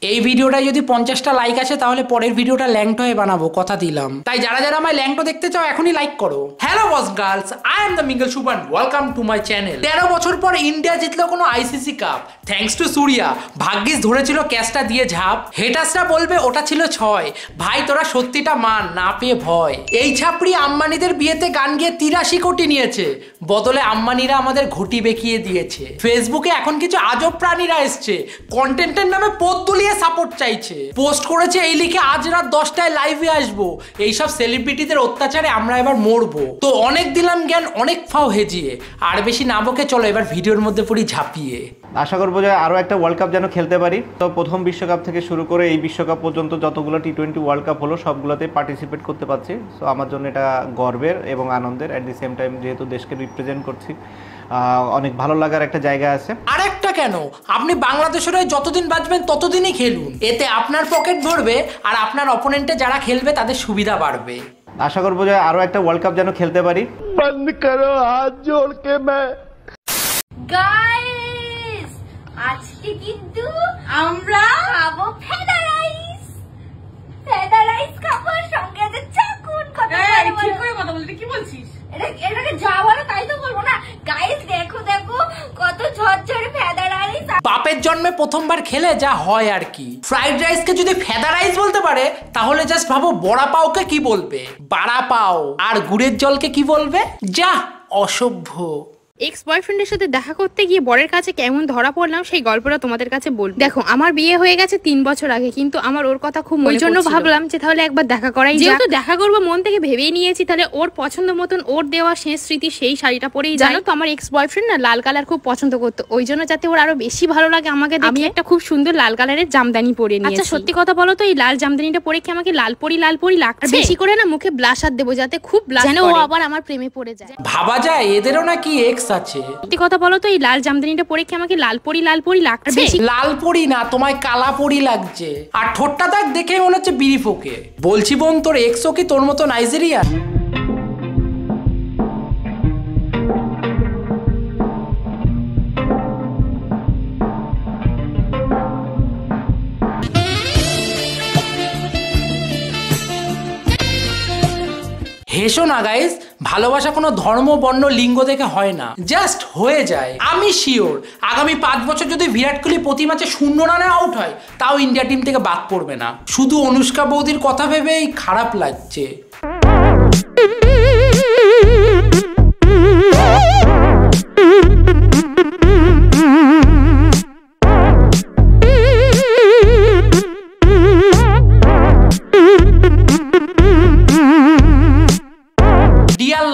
এই ভিডিওটা যদি 50টা লাইক আসে তাহলে পরের ভিডিওটা ল্যাংটো হয়ে বানাবো, কথা দিলাম। তাই যারা যারা আমায় ল্যাংটো দেখতে চাও এখনই লাইক করো। Hello boss girls, I am the mingle সুবান, ওয়েলকাম টু মাই চ্যানেল। 13 বছর পর ইন্ডিয়া জিতলো কোনো আইসিসি কাপ, থ্যাঙ্কস টু সূর্যা। ভাগ্যিস ধরেছিল ক্যাচটা দিয়ে ঝাঁপ। হেটার্সরা বলবে ওটা ছিল 6। ভাই তোরা সত্যিটা মান, না পেয়ে ভয়। এই ছাপড়ি আম্বানিদের বিয়েতে গান গিয়ে 83 কোটি নিয়েছে, বদলে আম্বানিরা আমাদের ঘটি বেঁকিয়ে দিয়েছে। ফেসবুকে এখন কিছু আজব প্রাণীরা এসছে, কন্টেন্টের নামে পোদ তুলিয়ে সাপোর্ট চাইছে। পোস্ট করেছে এই লিখে আজ রাত 10টায় লাইভে আসবো, এইসব সেলিব্রিটিদের অত্যাচারে আমরা এবার মরবো। তো অনেক দিলাম জ্ঞান, অনেক ফাও হেজিয়ে, আর বেশি না বকে চলো এবার ভিডিওর মধ্যে পড়ি ঝাঁপিয়ে। আশা করবো যে আরও একটা ওয়ার্ল্ড কাপ যেন খেলতে পারি। তো প্রথম বিশ্বকাপ থেকে শুরু করে এই বিশ্বকাপ পর্যন্ত যতগুলো টি20 ওয়ার্ল্ড কাপ হলো সবগুলোতে পার্টিসিপেট করতে পারছি। সো আমার জন্য এটা গর্বের এবং আনন্দের। অ্যাট দি সেম টাইম যেহেতু দেশকে রিপ্রেজেন্ট করছি, অনেক ভালো লাগার একটা জায়গা আছে। আরেকটা কেন, আপনি বাংলাদেশের হয়ে যতদিন বাঁচবেন ততদিনই খেলুন, এতে আপনার পকেট ভরবে আর আপনার অপোনেন্টে যারা খেলবে তাদের সুবিধা বাড়বে। আশা করবো যে আরও একটা ওয়ার্ল্ড কাপ যেন খেলতে পারি। বন্ধ করো হাত জোড় কে মে। গাইস, আজকে কিন্তু আমরা খাবো ফেদা রাইস। ফেদা রাইস খাবো, সঙ্গে আছে চাকুন। ঠিক করে কথা বলতে কি বলছিস? এটাকে যা বলো তাই তো বলবো না। গাইস দেখো দেখো কত ঝরঝরে ফেদা রাইস। বাপের জন্মে প্রথমবার খেলে যা হয় আর কি। ফ্রাইড রাইসকে যদি ফেদা রাইস বলতে পারে তাহলে জাস্ট ভাবো বড়া পাওকে কি বলবে, বাড়া পাও। আর গুড়ের জলকে কি বলবে, যা অসভ্য। এক্স বয়ফ্রেন্ডের সাথে দেখা করতে গিয়ে বরের কাছে কেমন ধরা পড়লাম সেই গল্পটা তোমাদের কাছে বলবো। দেখো, আমার বিয়ে হয়ে গেছে 3 বছর আগে, কিন্তু আমার ওর কথা খুব মনে জন্য ভাবলাম যে তাহলে একবার দেখা করাই। যেহেতু দেখা করবো মন থেকে ভেবেই নিয়েছি, তাহলে ওর পছন্দ মতন ওর দেওয়া শেষ স্মৃতি সেই শাড়িটা পরেই। জানো তো আমার এক্স বয়ফ্রেন্ড না লাল কালার খুব পছন্দ করতো, ওই জন্য যাতে ওর আরো বেশি ভালো লাগে আমাকে আমি একটা খুব সুন্দর লাল কালারের জামদানি পরে নিয়েছি। আচ্ছা সত্যি কথা বলো তো, এই লাল জামদানিটা পরে কি আমাকে লাল পরি লাগছে? বেশি করে না মুখে ব্লাশার দেবো যাতে খুব যেন ও আবার আমার প্রেমে পড়ে যায়। ভাবা যায় এদেরও নাকি এক্স আছে। কথা বলো তো, এই লাল জামদানিটা পরে কি আমাকে লাল পরি লাগছে? লাল পরি না, তোমায় কালা পরি লাগছে। আর ঠোঁটটা দেখ, দেখে মনে হচ্ছে বিড়ি ফোকে। বলছি বোন, তোর এক্সও কি তোর মতো নাইজেরিয়া? হেসো না গাইস, ভালোবাসা কোনো ধর্ম বর্ণ লিঙ্গ দেখে হয় না, জাস্ট হয়ে যায়। আমি শিওর আগামী 5 বছর যদি বিরাট কোহলি প্রতি ম্যাচে 0 রানে আউট হয় তাও ইন্ডিয়া টিম থেকে বাদ পড়বে না। শুধু অনুষ্কা বৌদির কথা ভেবেই খারাপ লাগছে।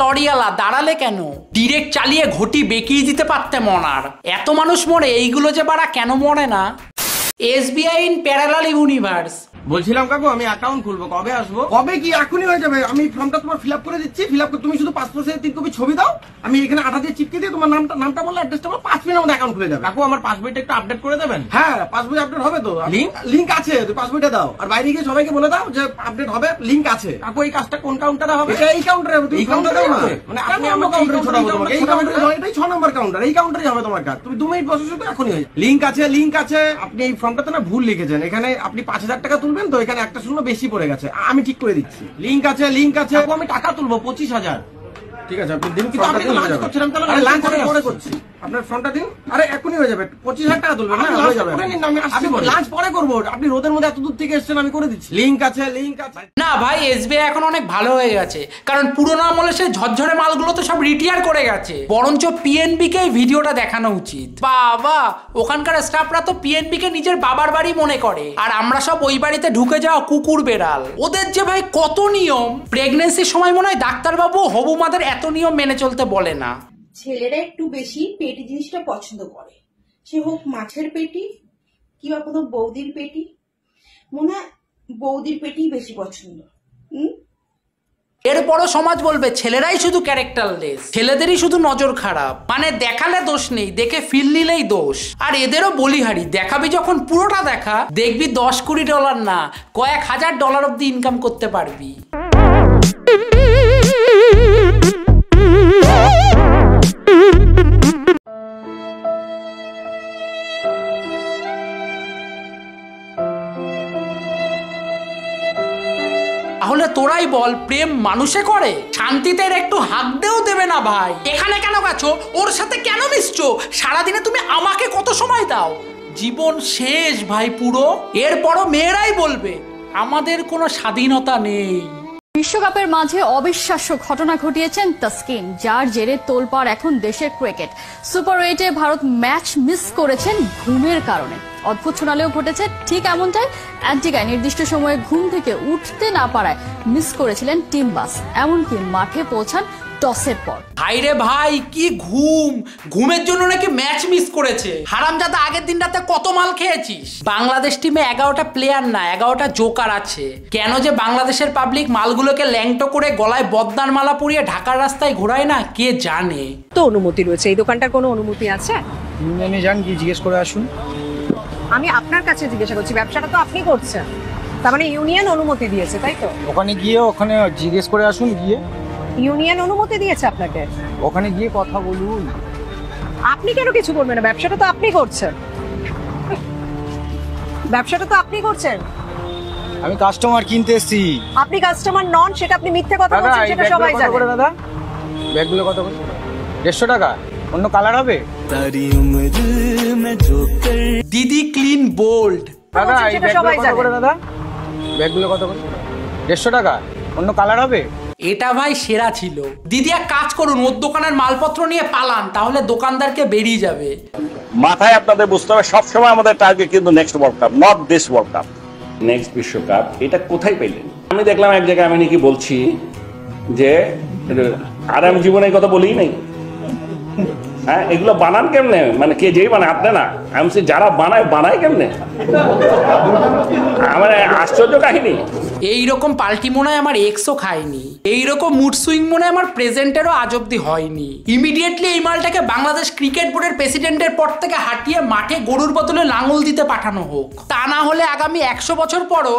লরিয়ালা দাঁড়ালে কেন? ডিরেক্ট চালিয়ে ঘটি বেঁকিয়ে দিতে পারতে মনার। এত মানুষ মরে, এইগুলো যে বাড়া কেন মরে না? SBI in parallel universe. বলছিলাম কাকু আমি অ্যাকাউন্ট খুলবো, কবে আসবো? কবে কি, এখনই হয়ে যাবে। আমি ফর্মটা তোমার ফিল আপ করে দিচ্ছি। ফিল আপ করে তুমি শুধু পাসপোর্ট সাইজের 3 কপি ছবি দাও, আমি এখানে আঠা দিয়ে চিপকে দিয়ে তোমার নামটা বললে অ্যাড্রেসটা বলো, 5 মিনিটের মধ্যে অ্যাকাউন্ট খুলে যাবে। কাকু আমার পাসবইটা একটু আপডেট করে দেবেন? হ্যাঁ পাসবই আপডেট হবে তো। লিংক আছে, তুমি পাসবইটা দাও আর বাইরে গিয়ে সবাইকে বলে দাও যে আপডেট হবে, লিংক আছে। কাকু এই কাজটা কোন কাউন্টারে হবে? এটা এই কাউন্টারে হবে। এই কাউন্টারে হবে মানে আপনি আমার কাউন্টারে ছোটাবো তোমাকে। এই কাউন্টারে হবে, এটাই 6 নম্বর কাউন্টার। এই কাউন্টারেই হবে তোমার কাজ। তুমি 2 মিনিট বসে শুধু এখনই হয়ে যাবে। লিংক আছে। আপনি এই ফর্মটাতে না ভুল লিখেছেন। এখানে আপনি 5000 টাকা তুলবেন তো, এখানে একটা শূন্য বেশি পড়ে গেছে, আমি ঠিক করে দিচ্ছি। লিংক আছে। আমি টাকা তুলবো 25,000। ঠিক আছে আপনি দিন, কিন্তু আপনি লাঞ্চ করছিলাম, তাহলে লাঞ্চ পরে করছি। আপনার ফর্মটা দিন। আরে এখনই হয়ে যাবে। 25,000 টাকা তুলবেন না, হয়ে যাবে। আপনি লাঞ্চ পরে করবো, আপনি রোদের মধ্যে এত দূর থেকে এসেছেন, আমি করে দিচ্ছি। লিংক আছে। না ভাই, এসবিআই এখন অনেক ভালো হয়ে গেছে, কারণ পুরোনো আমলে সে ঝরঝরে মালগুলো তো সব রিটায়ার করে গেছে। বরঞ্চ পিএনবি কে ভিডিওটা দেখানো উচিত। বাবা, ওখানকার স্টাফরা তো পিএনবি কে নিজের বাবার বাড়ি মনে করে, আর আমরা সব ওই বাড়িতে ঢুকে যাওয়া কুকুর বেড়াল। ওদের যে ভাই কত নিয়ম। প্রেগনেন্সির সময় মনে হয় ডাক্তারবাবু হবু মাদের এত নিয়ম মেনে চলতে বলে না। ছেলেরা একটু বেশি পেটি জিনিসটা পছন্দ করে, সে হোক মাছের পেটি কিংবা কোনো বৌদির পেটি। মনে হয় বৌদির পেটি বেশি পছন্দ। এরপরও সমাজ বলবে ছেলেরাই শুধু ক্যারেক্টারলেস, ছেলেদেরই শুধু নজর খারাপ, মানে দেখালে দোষ নেই, দেখে ফিল নিলেই দোষ। আর এদেরও বলিহারি, দেখাবি যখন পুরোটা দেখা, দেখবি $10-20 না, কয়েক হাজার ডলার অব্দি ইনকাম করতে পারবি। তাহলে তোরাই বল প্রেম মানুষে করে? শান্তিতে একটু হাঁকতেও দেবে না ভাই। এখানে কেন গেছো? ওর সাথে কেন মিশছো? সারাদিনে তুমি আমাকে কত সময় দাও? জীবন শেষ ভাই পুরো। এরপরও মেয়েরাই বলবে আমাদের কোনো স্বাধীনতা নেই। বিশ্বকাপের মাঝে অবিশ্বাস্য ঘটনা ঘটিয়েছেন তাসকিন, যার জেরে তোলপাড় এখন দেশের ক্রিকেট। সুপার 8-এ ভারত ম্যাচ মিস করেছেন ঘুমের কারণে। অদ্ভুত শোনালেও ঘটেছে ঠিক এমনটাই। অ্যান্টিগায় নির্দিষ্ট সময়ে ঘুম থেকে উঠতে না পারায় মিস করেছিলেন টিম বাস, এমনকি মাঠে পৌঁছান টসের পর। ভাই রে ভাই, কি ঘুমের জন্য নাকি ম্যাচ মিস করেছে। হারামজাদা, আগের দিন রাতে কত মাল খেয়েছিস? বাংলাদেশ টিমে 11টা প্লেয়ার না 11টা জোকার আছে। কেন যে বাংলাদেশের পাবলিক মালগুলোকে ল্যাংটো করে গলায় বদনার মালা পরিয়ে ঢাকার রাস্তায় ঘোরায় না কে জানে। তো অনুমতি রয়েছে, এই দোকানটার কোনো অনুমতি আছে? ইউনিয়নে যান, কি জিজ্ঞেস করে আসুন। আমি আপনার কাছে জিজ্ঞাসা করছি, ব্যবসাটা তো আপনি করছেন, তার মানে ইউনিয়ন অনুমতি দিয়েছে তাই তো? ওখানে জিজ্ঞেস করে আসুন গিয়ে। ইউনিয়ন অনুমতি দিয়েছে আপনাকে? ওখানে গিয়ে কথা বলুন। আপনি কেন কিছু করবেন না? ব্যবসাটা তো আপনি করছেন, ব্যবসাটা তো আপনি করছেন। আমি কাস্টমার কিনতে এসেছি। আপনি কাস্টমার নন, সেটা আপনি মিথ্যে কথা বলছেন, সেটা সবাই জানে। দাদা ব্যাগগুলো কত করে? 150 টাকা। অন্য কালার হবে? দিদি ক্লিন বোল্ড। দাদা এই ব্যাগগুলো কত করে? দাদা ব্যাগগুলো কত করে? 150 টাকা। অন্য কালার হবে? এটা ভাই সেরা ছিল। দিদি এক কাজ করুন, ওর দোকানের মালপত্র নিয়ে পালান, তাহলে দোকানদারকে বেরিয়ে যাবে। মাথায় আপনাদের বুঝতে হবে সবসময় আমাদের টার্গেট কিন্তু next world cup, not this world cup. Next বিশ্বকাপ এটা কোথায় পেলেন? আমি দেখলাম এক জায়গায় আমি নাকি বলছি যে আর আমি জীবনে কথা বলি নাই। হ্যাঁ, এগুলো বানান কেমনে? মানে কে যেই বানায়, আপনি না, আমি যারা বানায় কেমনে? আমার আশ্চর্য কাহিনী। এইরকম পাল্টি মনে হয় আমার এক্সও খায়নি। এইরকম মুড সুইং মনে হয় আমার প্রেজেন্টেরও আজ অব্দি হয়নি। ইমিডিয়েটলি এই মালটাকে বাংলাদেশ ক্রিকেট বোর্ডের প্রেসিডেন্টের পর থেকে হাঁটিয়ে মাঠে গরুর বদলে লাঙল দিতে পাঠানো হোক। তা না হলে আগামী 100 বছর পরও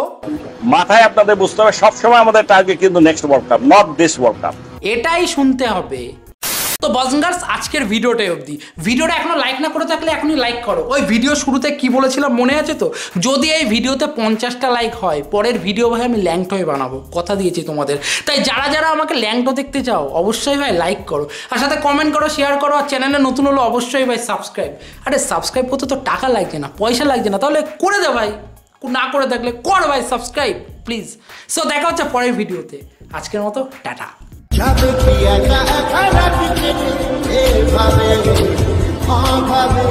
মাথায় আপনাদের বুঝতে হবে সবসময় আমাদের টার্গেট কিন্তু next world cup, not this world cup. এটাই শুনতে হবে। তো বসগার্স, আজকের ভিডিওটাই অবধি। ভিডিওটা এখনো লাইক না করে থাকলে এখনই লাইক করো। ওই ভিডিও শুরুতে কি বলেছিলাম মনে আছে তো? যদি এই ভিডিওতে 50টা লাইক হয়, পরের ভিডিও ভাই আমি ল্যাংটো হয়ে বানাবো, কথা দিয়েছি তোমাদের। তাই যারা যারা আমাকে ল্যাংটো দেখতে চাও অবশ্যই ভাই লাইক করো, আর সাথে কমেন্ট করো, শেয়ার করো, আর চ্যানেলে নতুন হলো অবশ্যই ভাই সাবস্ক্রাইব। আরে সাবস্ক্রাইব করতে তো টাকা লাগছে না, পয়সা লাগছে না, তাহলে করে দে ভাই। না করে থাকলে কর ভাই সাবস্ক্রাইব প্লিজ। সো দেখা হচ্ছে পরের ভিডিওতে। আজকের মতো টাটা। ভাবে